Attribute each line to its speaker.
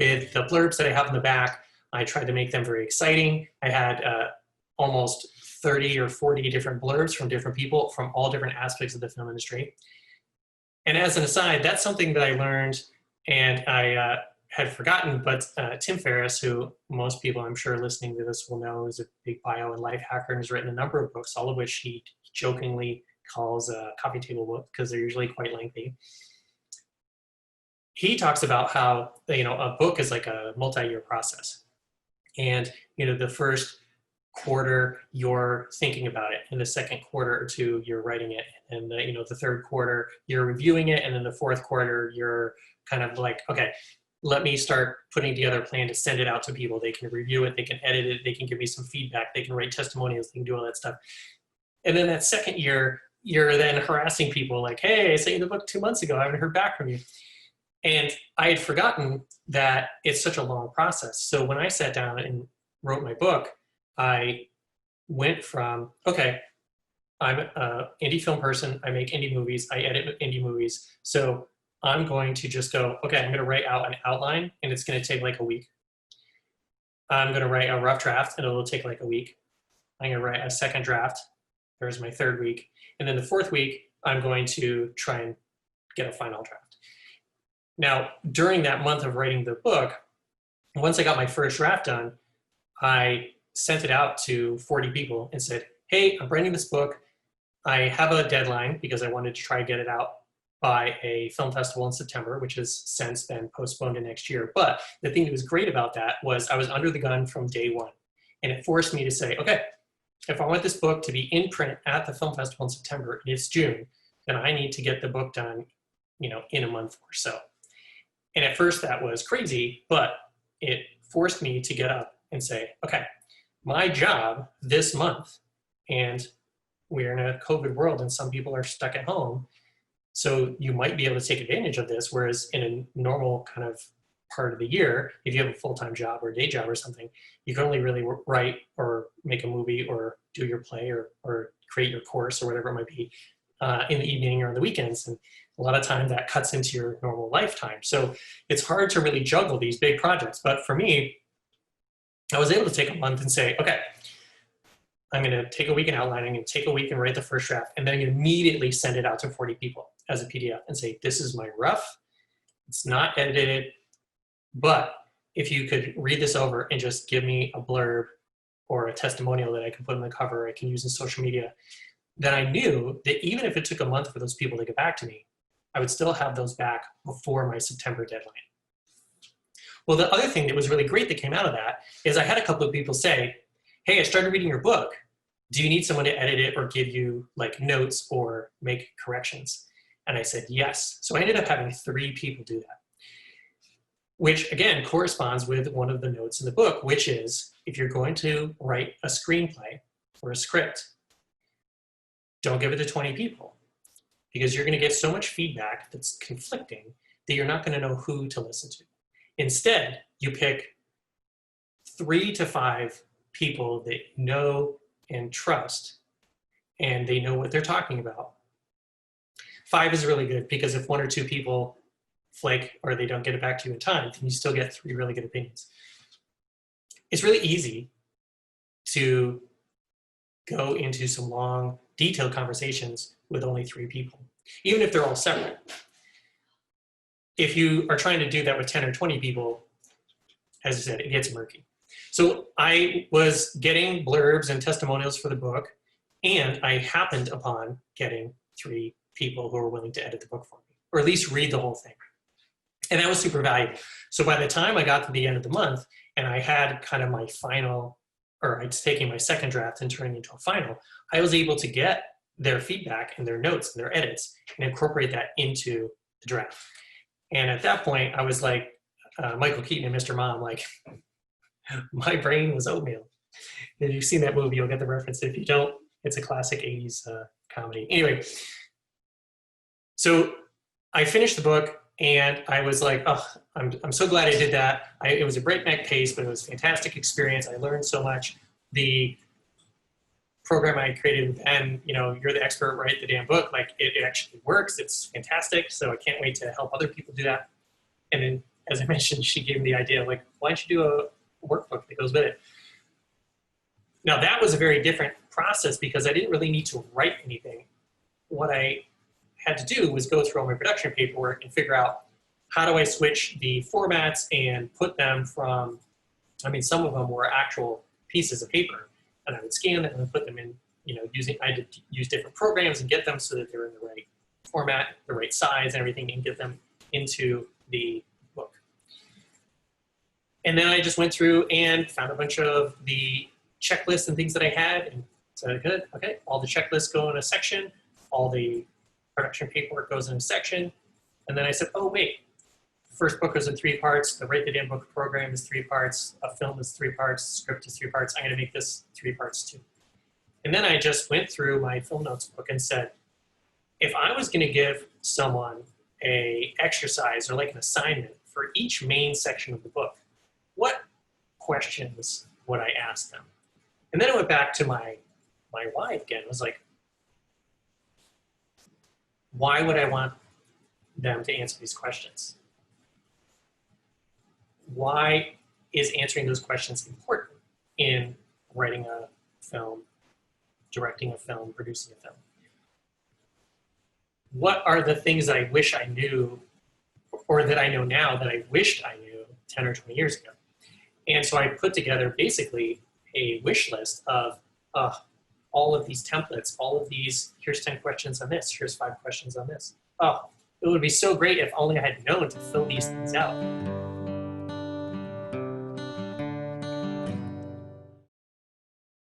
Speaker 1: with the blurbs that I have in the back, I tried to make them very exciting. I had almost 30 or 40 different blurbs from different people from all different aspects of the film industry. And as an aside, that's something that I learned and I had forgotten, but Tim Ferriss, who most people I'm sure listening to this will know, is a big bio and life hacker and has written a number of books, all of which he jokingly calls coffee table books because they're usually quite lengthy. He talks about how, a book is like a multi-year process. And, the first quarter you're thinking about it, and the second quarter or two you're writing it, and the third quarter you're reviewing it, and then the fourth quarter you're kind of like, okay, let me start putting together a plan to send it out to people. They can review it, they can edit it, they can give me some feedback, they can write testimonials, they can do all that stuff. And then that second year, you're then harassing people like, hey, I sent you the book 2 months ago, I haven't heard back from you. And I had forgotten that it's such a long process. So when I sat down and wrote my book, I went from, okay, I'm an indie film person, I make indie movies, I edit indie movies. So I'm going to just go, okay, I'm going to write out an outline and it's going to take like a week. I'm going to write a rough draft and it'll take like a week. I'm going to write a second draft. There's my third week. And then the fourth week, I'm going to try and get a final draft. Now, during that month of writing the book, once I got my first draft done, I sent it out to 40 people and said, hey, I'm writing this book. I have a deadline because I wanted to try to get it out by a film festival in September, which has since been postponed to next year. But the thing that was great about that was I was under the gun from day one. And it forced me to say, okay, if I want this book to be in print at the film festival in September, and it's June, then I need to get the book done, in a month or so. And at first that was crazy, but it forced me to get up and say, okay, my job this month, and we're in a COVID world and some people are stuck at home, so you might be able to take advantage of this, whereas in a normal kind of part of the year, if you have a full-time job or a day job or something, you can only really write or make a movie or do your play or create your course or whatever it might be in the evening or on the weekends. And a lot of time that cuts into your normal lifetime. So it's hard to really juggle these big projects. But for me, I was able to take a month and say, okay, I'm going to take a week in outlining and take a week and write the first draft, and then immediately send it out to 40 people as a PDF and say, this is my rough. It's not edited, but if you could read this over and just give me a blurb or a testimonial that I can put on the cover, I can use in social media, then I knew that even if it took a month for those people to get back to me, I would still have those back before my September deadline. Well, the other thing that was really great that came out of that is I had a couple of people say, hey, I started reading your book. Do you need someone to edit it or give you like notes or make corrections? And I said, yes. So I ended up having 3 people do that, which again corresponds with one of the notes in the book, which is if you're going to write a screenplay or a script, don't give it to 20 people because you're going to get so much feedback that's conflicting that you're not going to know who to listen to. Instead, you pick 3 to 5 people that know and trust, and they know what they're talking about. 5 is really good because if 1 or 2 people flake or they don't get it back to you in time, then you still get 3 really good opinions. It's really easy to go into some long, detailed conversations with only 3 people, even if they're all separate. If you are trying to do that with 10 or 20 people, as I said, it gets murky. So I was getting blurbs and testimonials for the book, and I happened upon getting 3 people who were willing to edit the book for me, or at least read the whole thing. And that was super valuable. So by the time I got to the end of the month and I had kind of my final, or I was taking my second draft and turning it into a final, I was able to get their feedback and their notes and their edits and incorporate that into the draft. And at that point, I was like Michael Keaton and Mr. Mom, like my brain was oatmeal. If you've seen that movie, you'll get the reference. If you don't, it's a classic 80s comedy. Anyway, so I finished the book and I was like, oh, I'm so glad I did that. It was a breakneck pace, but it was a fantastic experience. I learned so much. The program I created with Ben, you're the expert, write the damn book. Like it actually works. It's fantastic. So I can't wait to help other people do that. And then as I mentioned, she gave me the idea, like, why don't you do a workbook that goes with it? Now, that was a very different process because I didn't really need to write anything. What I had to do was go through all my production paperwork and figure out how do I switch the formats and put them from, I mean, some of them were actual pieces of paper, and I would scan them and put them in, I had to use different programs and get them so that they're in the right format, the right size and everything, and get them into the book. And then I just went through and found a bunch of the checklists and things that I had, and said, good, okay, all the checklists go in a section, all the production paperwork goes in a section. And then I said, oh, wait, the first book goes in 3 parts, the Write the Damn Book program is 3 parts, a film is 3 parts, script is 3 parts, I'm gonna make this 3 parts too. And then I just went through my film notes book and said, if I was gonna give someone a exercise or like an assignment for each main section of the book, what questions would I ask them? And then I went back to my why again. I was like, why would I want them to answer these questions? Why is answering those questions important in writing a film, directing a film, producing a film? What are the things that I wish I knew, or that I know now that I wished I knew 10 or 20 years ago? And so I put together basically a wish list of all of these templates, all of these, here's 10 questions on this, here's 5 questions on this. Oh, it would be so great if only I had known to fill these things out.